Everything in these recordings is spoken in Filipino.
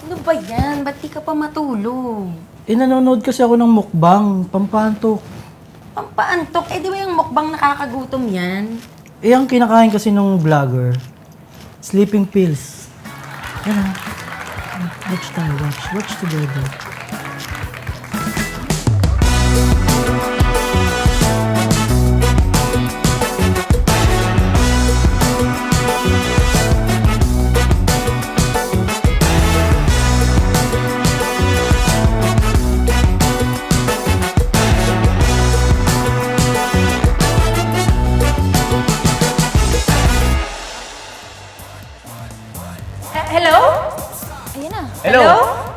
Ano ba yan? Ba't di ka pa matulog? Nanonood kasi ako ng mukbang, pampantok. Pampaantok? Eh, di ba yung mukbang nakakagutom yan? Ang kinakain kasi nung vlogger, sleeping pills. Yan ah. Watch tayo, watch. Watch together. Hello? Ayan na. Hello?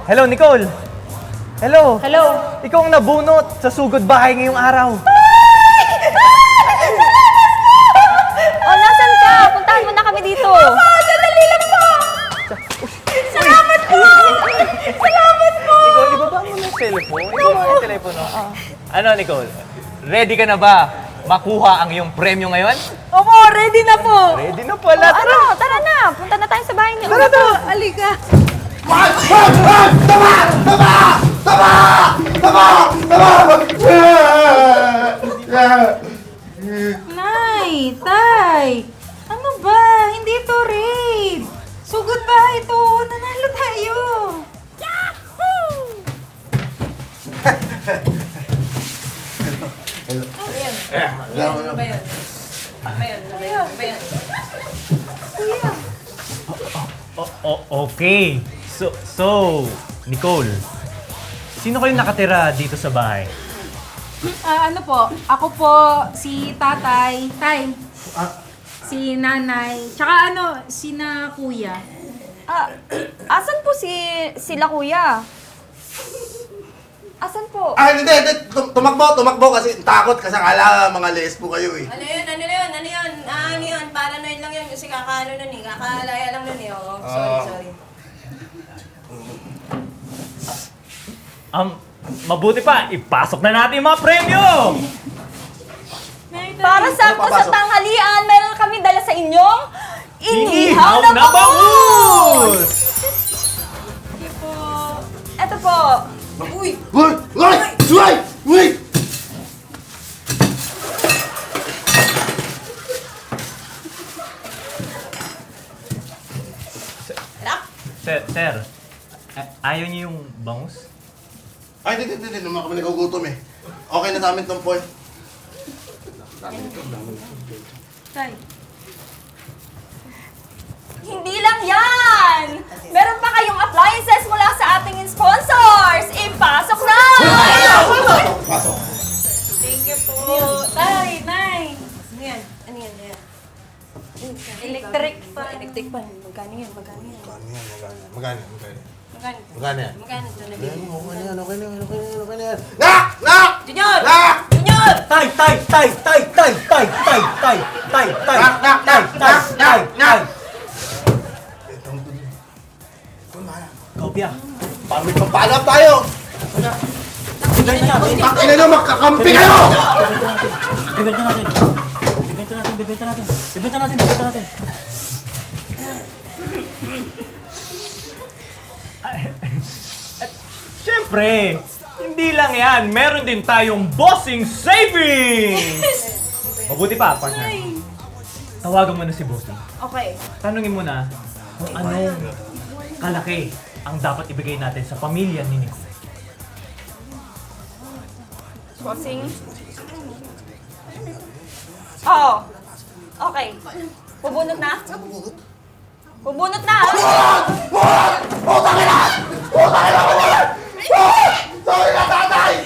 Hello, Nicole! Hello! Hello? Ikaw ang nabunot sa sugod bahay ngayong araw. Oh, nasan ka? Puntahan mo na kami dito. Sandali lang po! Salamat po! Salamat po! Nicole, ibaba mo na yung telephone. Ibaba mo yung telepono. Ano, Nicole? Ready ka na ba makuha ang iyong premyo ngayon? Opo, ready na po. Ready na pala. Tara! Ano? Tara na. Punta na tayo sa bahay niyo. Tara na! Halika. Nay, tay. Ano ba? Hindi ito raid. Sugod ba ito? Nanalo tayo. Yahoo! Okay. So, Nicole, sino kayo nakatira dito sa bahay? Ano po, ako po, si tatay, si nanay, tsaka sina kuya. Asan po sila kuya? Asan po? Hindi. Tumakbo kasi takot kasi akala mga lees po kayo eh. Ano yun? Paranoid lang yun kasi kakaano nun eh. Kakalaya lang nun eh. Oo. Sorry. Mabuti pa, ipasok na natin yung mga premyo! Para sakto sa tanghalian, meron kami dala sa inyong inihaw Inihaw na na bangus! Sige po. Eto po. Uy! Sir, ayaw niyo yung bangus? Ay, hindi. Naman kami nagugutom eh. Okay na sa amin tong point. Tay. Hindi lang yan! Meron pa kayong appliances mula sa ating sponsors! Ipasok na! Pasok. Thank you po. Tay, nay. Ano yan? Electric pa. Electric pa. Magkano yan? Magkano yan? Magkano? Okay na yan. Nak! Junior! Nak! Tay! Nak! Kopya. Magpapahanap tayo! Pakina nyo, magkakampi kayo! Bibenta natin. Siyempre, hindi lang yan. Meron din tayong bossing savings! Mabuti pa, partner. Tawagan mo na si bossing. Okay. Tanungin mo na kung anong kalaki ang dapat ibigay natin sa pamilya ni Nico. Bossing. Oo. Okay. Bubunot na? Bubunot na! Sorry na, tatay!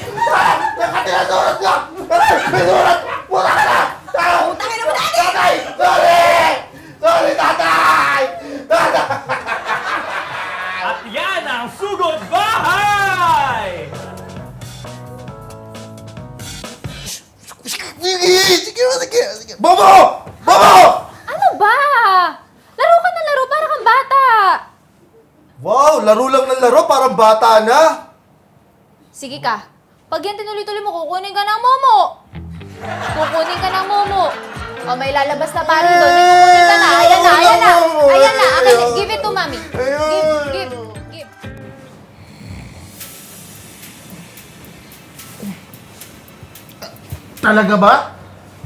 Nakatinasurot ka! Pinurot! Puta ka na! Tatay! Sorry, tatay! At yan ang sugod bahay! Sige! Bobo! Ano ba? Laro ka na laro, para kang bata. Wow! Laro lang ng laro, parang bata na! Sige ka. Pag yan tinuloy-tuloy mo, kukunin ka ng momo. Kukunin ka ng momo. O, may lalabas na parang doon. May kukunin ka na. Ayan na. Ayan na. Akin, give it to mommy. Give. Talaga ba?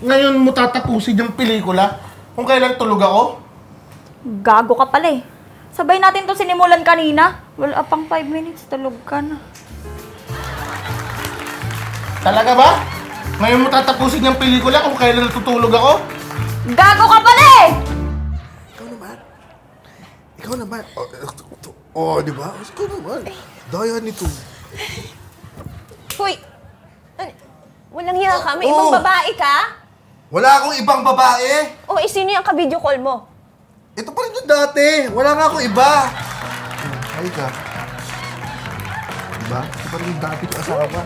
Ngayon mo tatapusin yung pelikula? Kung kailan tulog ako? Gago ka pala eh. Sabay natin to sinimulan kanina. Wala pang 5 minutes, tulog ka na. Talaga ba? Ngayon mo tatapusin yung pelikula kung kailan natutulog ako? Gago ka pala eh! Ikaw naman. Ikaw naman. Oh, di ba? Ikaw naman. Daya nito. Hoy! Walang hiya ka? May Oo. ibang babae ka? Wala akong ibang babae. O, sino yung ka-video call mo? Ito pa rin yung dati. Wala nga akong iba. Ay ka. Diba? Ito pa rin yung dati ko asawa.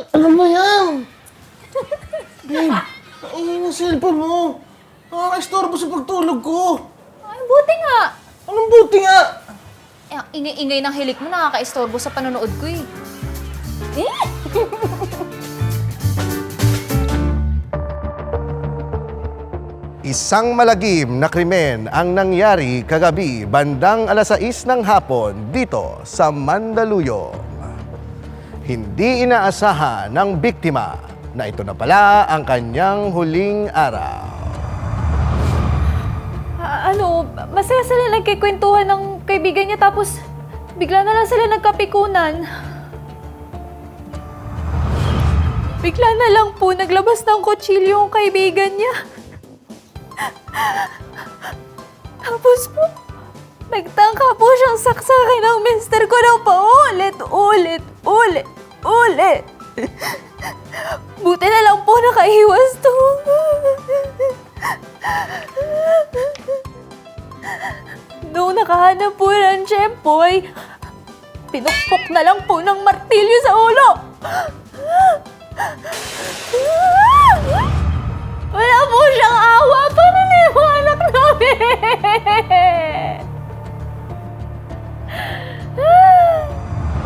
Ano mo yan? Babe, ay yung cellphone mo. Nakaka-istorbo sa pagtulog ko. Ay, buti nga. Anong buti nga? Eh, ang ingay-ingay ng hilik mo nakaka-istorbo sa panonood ko eh. Isang malagim na krimen ang nangyari kagabi bandang 6:00 ng hapon dito sa Mandaluyong. Hindi inaasahan ng biktima na ito na pala ang kanyang huling araw. Masaya sila nagkikwentuhan ng kaibigan niya tapos bigla na lang sila nagkapikunan. Bigla na lang po naglabas ng kutsilyo yung kaibigan niya. Tapos po, nagtangka po siyang saksakin ng mister ko ng paulit. Buti na lang po nakaiwas to. Noong nakahanap po ng tiyempo ay pinukpok na lang po ng martilyo sa ulo. Wala po siyang awa para na yung anak namin.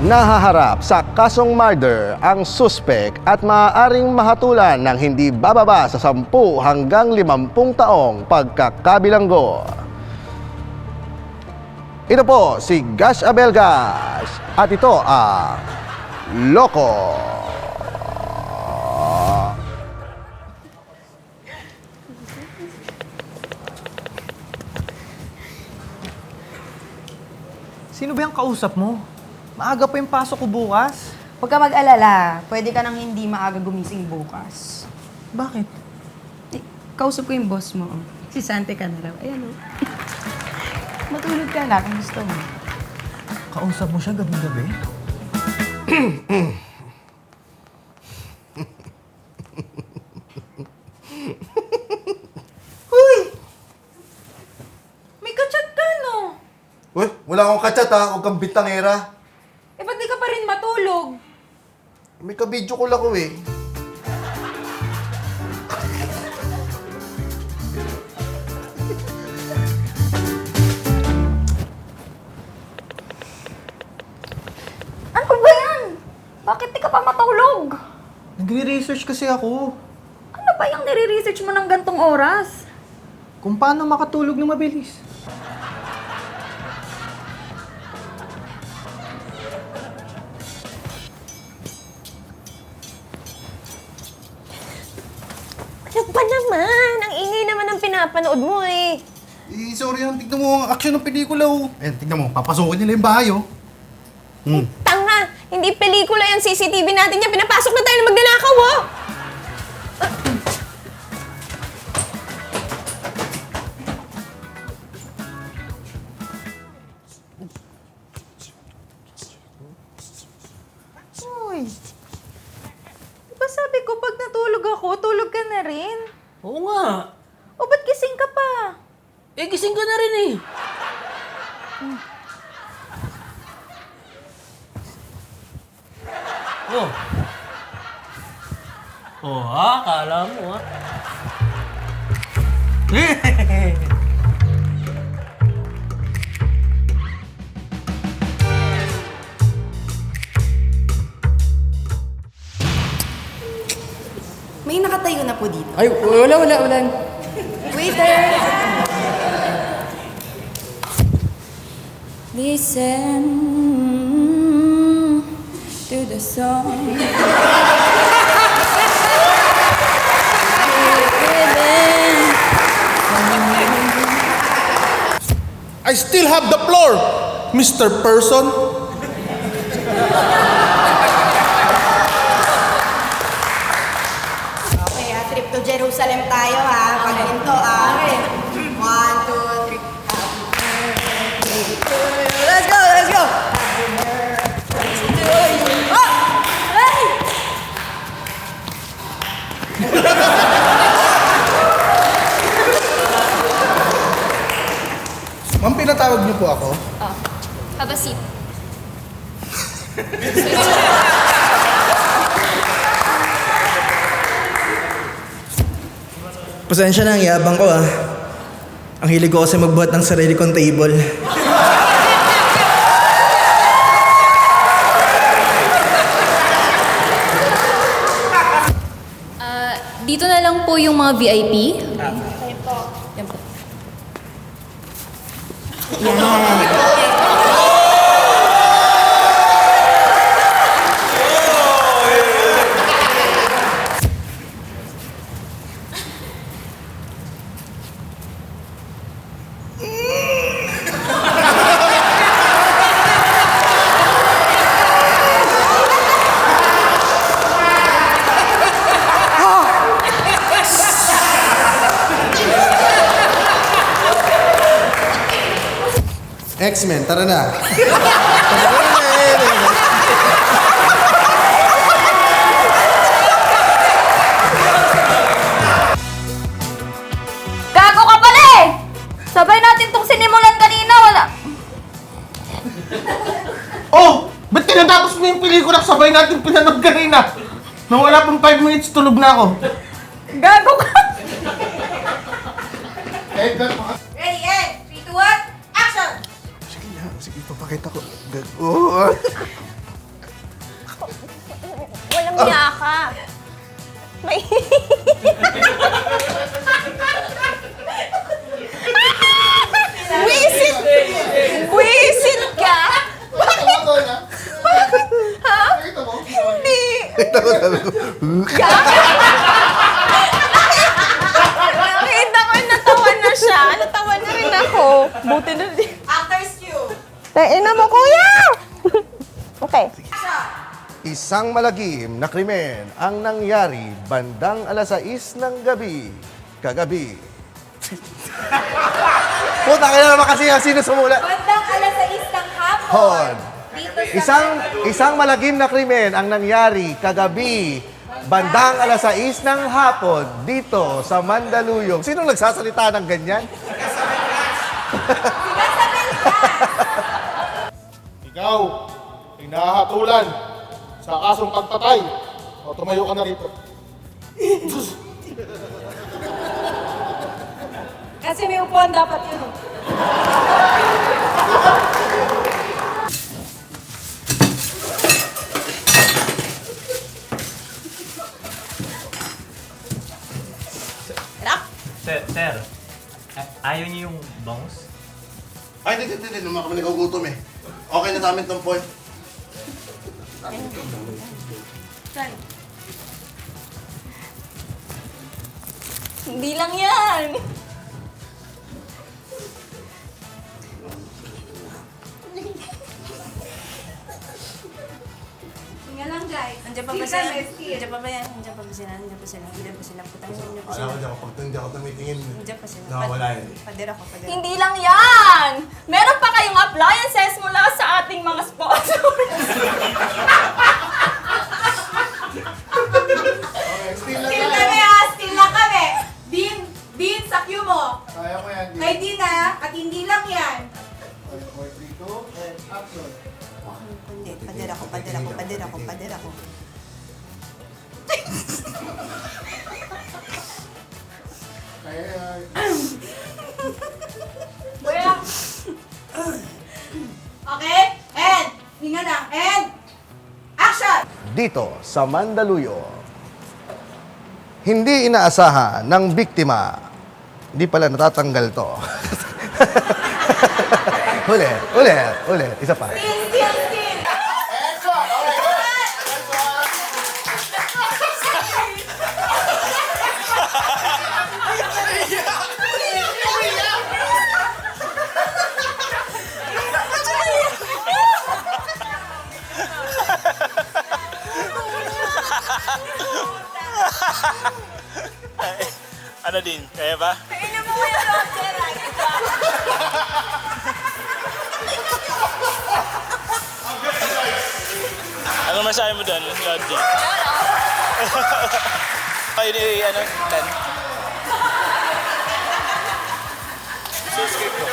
Nahaharap sa kasong murder ang suspek at maaaring mahatulan ng hindi bababa sa 10 hanggang 50 taong pagkakabilanggo. Ito po si Gash Abelgas at ito ang Loko. Sino ba yung kausap mo? Maaga pa yung pasok ko bukas. Huwag ka mag-alala. Pwede ka nang hindi maaga gumising bukas. Bakit? Eh, kausap ko yung boss mo. Si Sante ka na raw. Ayan o. Matulog ka na kung gusto mo. Kausap mo siya gabi-gabi? May kachat ka, no? Uy, wala akong kachat ha. Huwag kang bitangera. Eh, ba't di ka pa rin matulog? May ka-video call ako eh. Ano ba yan? Bakit di ka pa matulog? Nagre-research kasi ako. Ano ba yung nire-research mo ng gantong oras? Kung paano makatulog ng mabilis. Ano ba naman? Ang ingay naman ang pinapanood mo eh. Eh, sorry yan. Tignan mo ang action ng pelikula oh. Eh, tignan mo. Papasukin nila yung bahay oh. Tanga! Hindi pelikula yung CCTV natin yan. Pinapasok na tayo na magnanakaw, oh! Uy. Diba sabi ko pag natulog ako, tulog ka na rin? Oo nga. O ba't gising ka pa? Eh, gising ka na rin eh. Oh. Oh, kala mo May nakatayo na po dito. Ay, wala. Waiter! Listen. the sun. I still have the floor, Mr. Person. Okay, trip to Jerusalem tayo ha. Pag ganito okay. 1, 2, 3. Let's go, let's go. Oh! Hey! Ma'am, pinatawag niyo po ako? Oh, have a seat. Pasensya na, ang yabang ko ah. Ang hilig ko kasi magbuhat ng sarili kong table. Dito na lang po yung mga VIP. Yan po. X-Men, tara na. Gago ka pala eh! Sabay natin tong sinimulan kanina, wala... Oh! Ba't tinatapos mo yung pelikula sabay natin pinanood kanina? Nawala pang 5 minutes, tulog na ako. Gago ka! Ready, and 3, 2, 1, action! Sige na, sige, papakita ko. Oh. Walang niya ka. May... Wisit! Wisit ka? Bakit? Ha? Hindi. Nakita ko, natawa na siya. Natawa na rin ako. Buti na din. Actors cue. Ina mo, kuya! Okay. Isang malagim na krimen ang nangyari bandang alas 6 ng gabi. Kagabi. Puta, kailan naman kasi ang sino sumula? Bandang alas 6 ng hapon. Hon. Dito sa... Isang malagim na krimen ang nangyari kagabi bandang alas 6 ng hapon dito sa Mandaluyong. Sinong nagsasalita ng ganyan? Ikaw, hinahatulan sa kasong pagpatay. O, tumayo ka na rito. Kasi may upuan dapat yun. Sir, ayaw niyo yung bangus? Ay, hindi. Naman kami nagugutom eh. Okay na sa amin tong point. Hindi lang yan. Tingnan lang guys. Nandiyan pa ba sila? Nandiyan pa ba yan? Nandiyan pa ba sila? Nandiyan pa sila? Nandiyan pa sila? Putang ina, nandiyan pa sila? Alam ko, pag hindi ako tumitingin, Nandiyan pa sila? nawawala yun. Pader ako, pader. Hindi lang yan! Meron pa kayong appliances mula sa ating mga sponsors. Still kami ha! Still lang kami! Dean, sa cue mo! Kaya ko yan. Kay Dean ha! At hindi lang yan! Hindi, pader ako, pader ako, pader ako, pader ako. Okay? And! Hinga na! And! Action! Dito sa Mandaluyong. Hindi inaasahan ng biktima. Hindi pala natatanggal to. ulit. Isa pa. Still! Ano din? Kaya ba? Tingnan mo Kuya Roger, Ano masahe mo doon, Lodi? Kayo ni, ano, Dan? Subscribe ko.